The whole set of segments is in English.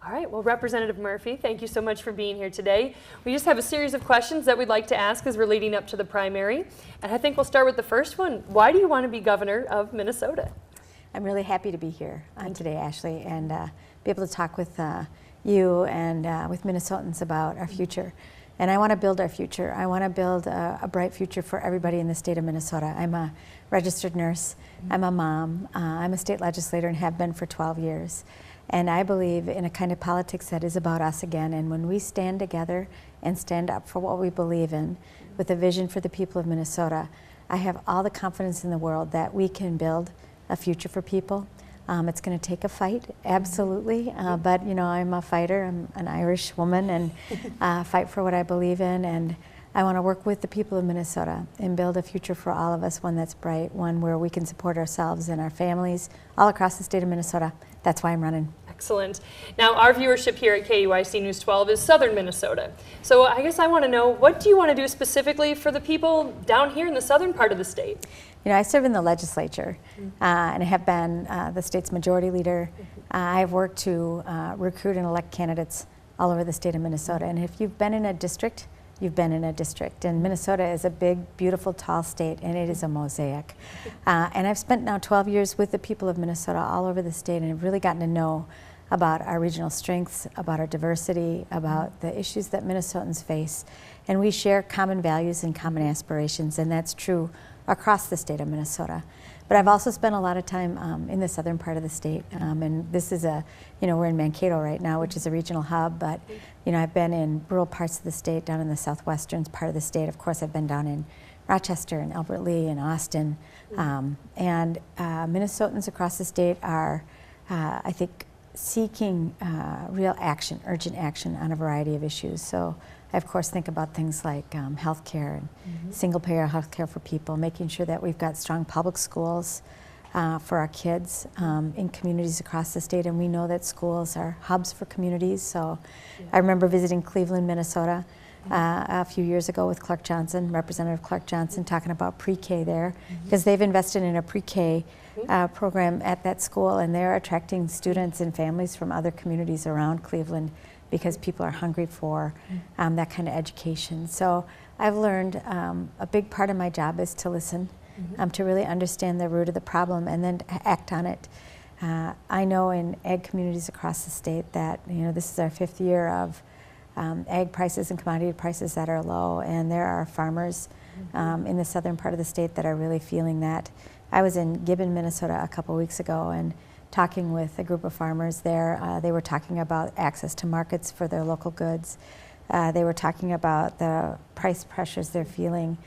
All right, well, Representative Murphy, thank you so much for being here today. We just have a series of questions that we'd like to ask as we're leading up to the primary. And I think we'll start with the first one. Why do you want to be governor of Minnesota? I'm really happy to be here today, Ashley, and be able to talk with you and with Minnesotans about our future. And I want to build our future. I want to build a bright future for everybody in the state of Minnesota. I'm a registered nurse. I'm a mom. I'm a state legislator and have been for 12 years. And I believe in a kind of politics that is about us again. And when we stand together and stand up for what we believe in with a vision for the people of Minnesota, I have all the confidence in the world that we can build a future for people. It's going to take a fight, absolutely. But, you know, I'm a fighter. I'm an Irish woman and fight for what I believe in. And I want to work with the people of Minnesota and build a future for all of us, one that's bright, one where we can support ourselves and our families all across the state of Minnesota. That's why I'm running. Excellent. Now, our viewership here at KUIC News 12 is southern Minnesota. So I guess I want to know, what do you want to do specifically for the people down here in the southern part of the state? You know, I serve in the legislature and I have been the state's majority leader. I've worked to recruit and elect candidates all over the state of Minnesota. And if you've been in a district, you've been in a district. And Minnesota is a big, beautiful, tall state, and it is a mosaic. And I've spent now 12 years with the people of Minnesota all over the state, and I've really gotten to know about our regional strengths, about our diversity, about the issues that Minnesotans face. And we share common values and common aspirations, and that's true across the state of Minnesota. But I've also spent a lot of time in the southern part of the state, and this is we're in Mankato right now, which is a regional hub, but, you know, I've been in rural parts of the state, down in the southwestern part of the state. Of course, I've been down in Rochester and Albert Lea and Austin, and Minnesotans across the state are, I think, seeking real action, urgent action on a variety of issues. So I, of course, think about things like health care and single-payer health care for people, making sure that we've got strong public schools for our kids in communities across the state. And we know that schools are hubs for communities. So I remember visiting Cleveland, Minnesota a few years ago with Clark Johnson, Representative Clark Johnson, talking about pre-K there, because they've invested in a pre-K program at that school, and they're attracting students and families from other communities around Cleveland because people are hungry for that kind of education. So I've learned a big part of my job is to listen, to really understand the root of the problem and then act on it. I know in ag communities across the state that, you know, this is our 5th year of ag prices and commodity prices that are low, and there are farmers in the southern part of the state that are really feeling that. I was in Gibbon, Minnesota a couple weeks ago and talking with a group of farmers there. They were talking about access to markets for their local goods. They were talking about the price pressures they're feeling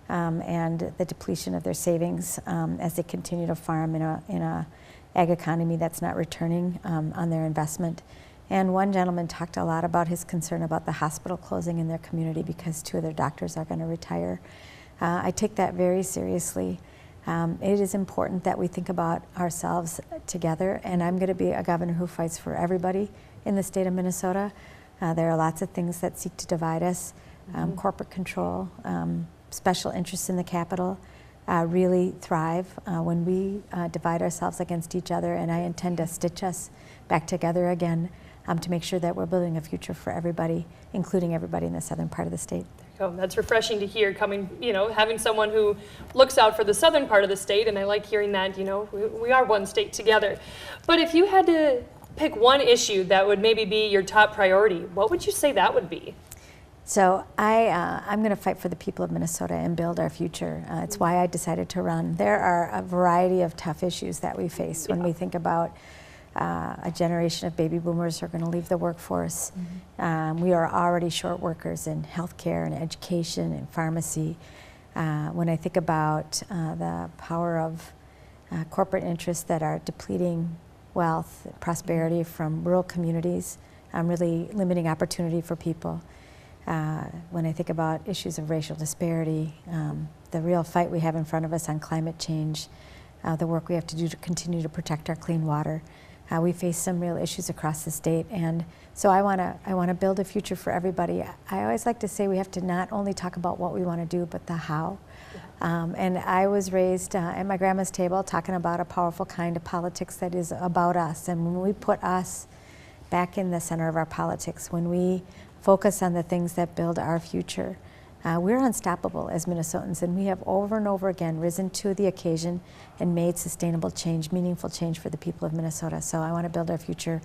and the depletion of their savings as they continue to farm in a ag economy that's not returning on their investment. And one gentleman talked a lot about his concern about the hospital closing in their community because 2 of their doctors are going to retire. I take that very seriously. It is important that we think about ourselves together, and I'm going to be a governor who fights for everybody in the state of Minnesota. There are lots of things that seek to divide us, corporate control, special interests in the capital really thrive when we divide ourselves against each other, and I intend to stitch us back together again to make sure that we're building a future for everybody, including everybody in the southern part of the state. Oh, that's refreshing to hear, coming, you know, having someone who looks out for the southern part of the state, and I like hearing that, you know, we are one state together. But if you had to pick one issue that would maybe be your top priority, what would you say that would be? So I'm going to fight for the people of Minnesota and build our future. It's why I decided to run. There are a variety of tough issues that we face when we think about a generation of baby boomers who are going to leave the workforce. We are already short workers in healthcare and education and pharmacy. When I think about the power of corporate interests that are depleting wealth, prosperity from rural communities, really limiting opportunity for people. When I think about issues of racial disparity, the real fight we have in front of us on climate change, the work we have to do to continue to protect our clean water. We face some real issues across the state, and so I want to build a future for everybody. I always like to say we have to not only talk about what we want to do, but the how. And I was raised at my grandma's table talking about a powerful kind of politics that is about us, and when we put us back in the center of our politics, when we focus on the things that build our future, we're unstoppable as Minnesotans, and we have over and over again risen to the occasion and made sustainable change, meaningful change for the people of Minnesota. So I want to build our future.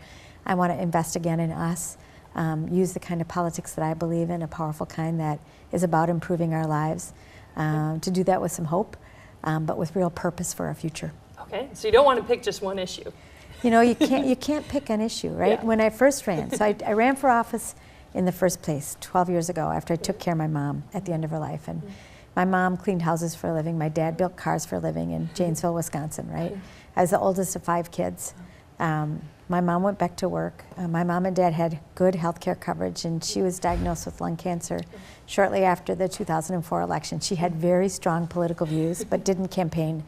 I want to invest again in us, use the kind of politics that I believe in, a powerful kind that is about improving our lives, to do that with some hope, but with real purpose for our future. Okay, so you don't want to pick just one issue. You know, you can't pick an issue, right? Yeah. When I first ran, so I ran for office in the first place 12 years ago after I took care of my mom at the end of her life. And my mom cleaned houses for a living. My dad built cars for a living in Janesville, Wisconsin, right? I was the oldest of 5 kids. My mom went back to work. My mom and dad had good health care coverage, and she was diagnosed with lung cancer shortly after the 2004 election. She had very strong political views, but didn't campaign.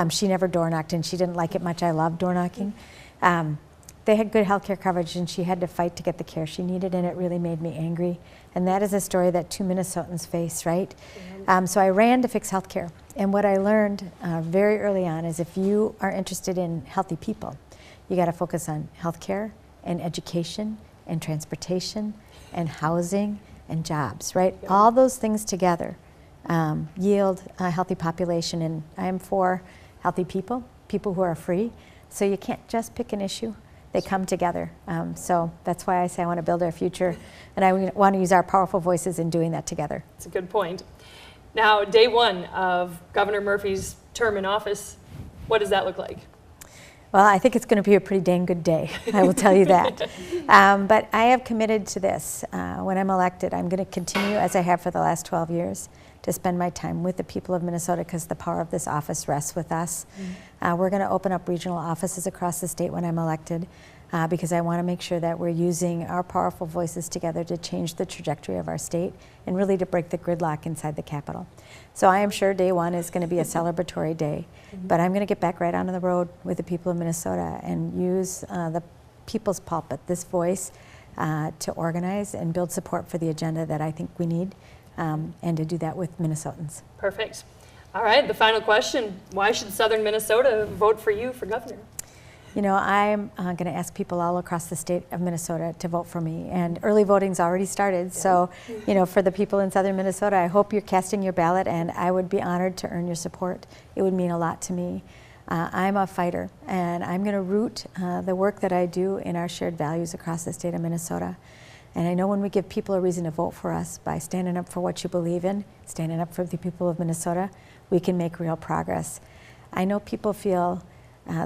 She never door knocked, and she didn't like it much. I loved door knocking. They had good health care coverage, and she had to fight to get the care she needed, and it really made me angry. And that is a story that 2 Minnesotans face, right? So I ran to fix health care. And what I learned very early on is if you are interested in healthy people, you got to focus on health care and education and transportation and housing and jobs, right? Yeah. All those things together yield a healthy population, and I am for healthy people, people who are free. So you can't just pick an issue. They come together. So that's why I say I want to build our future, and I want to use our powerful voices in doing that together. That's a good point. Now, day one of Governor Murphy's term in office, what does that look like? Well, I think it's going to be a pretty dang good day, I will tell you that. But I have committed to this. When I'm elected, I'm going to continue, as I have for the last 12 years, to spend my time with the people of Minnesota, because the power of this office rests with us. We're going to open up regional offices across the state when I'm elected, because I want to make sure that we're using our powerful voices together to change the trajectory of our state and really to break the gridlock inside the Capitol. So I am sure day one is going to be a celebratory day, but I'm going to get back right on the road with the people of Minnesota and use the people's pulpit, this voice, to organize and build support for the agenda that I think we need, and to do that with Minnesotans. Perfect. All right, the final question. Why should Southern Minnesota vote for you for governor? You know, I'm going to ask people all across the state of Minnesota to vote for me, and early voting's already started. So, you know, for the people in Southern Minnesota, I hope you're casting your ballot, and I would be honored to earn your support. It would mean a lot to me. I'm a fighter, and I'm going to root the work that I do in our shared values across the state of Minnesota. And I know when we give people a reason to vote for us by standing up for what you believe in, standing up for the people of Minnesota, we can make real progress. I know people feel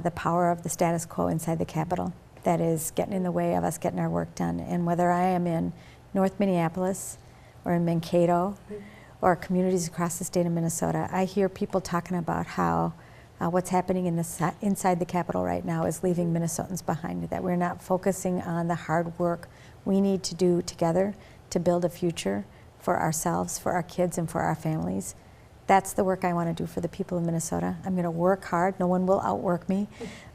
the power of the status quo inside the Capitol that is getting in the way of us getting our work done. And whether I am in North Minneapolis or in Mankato or communities across the state of Minnesota, I hear people talking about how what's happening inside the Capitol right now is leaving Minnesotans behind, that we're not focusing on the hard work we need to do together to build a future for ourselves, for our kids, and for our families. That's the work I want to do for the people of Minnesota. I'm going to work hard. No one will outwork me.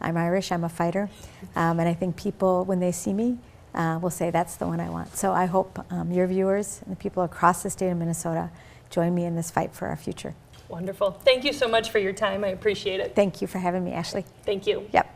I'm Irish. I'm a fighter. And I think people, when they see me, will say, that's the one I want. So I hope your viewers and the people across the state of Minnesota join me in this fight for our future. Wonderful. Thank you so much for your time. I appreciate it. Thank you for having me, Ashley. Thank you. Yep.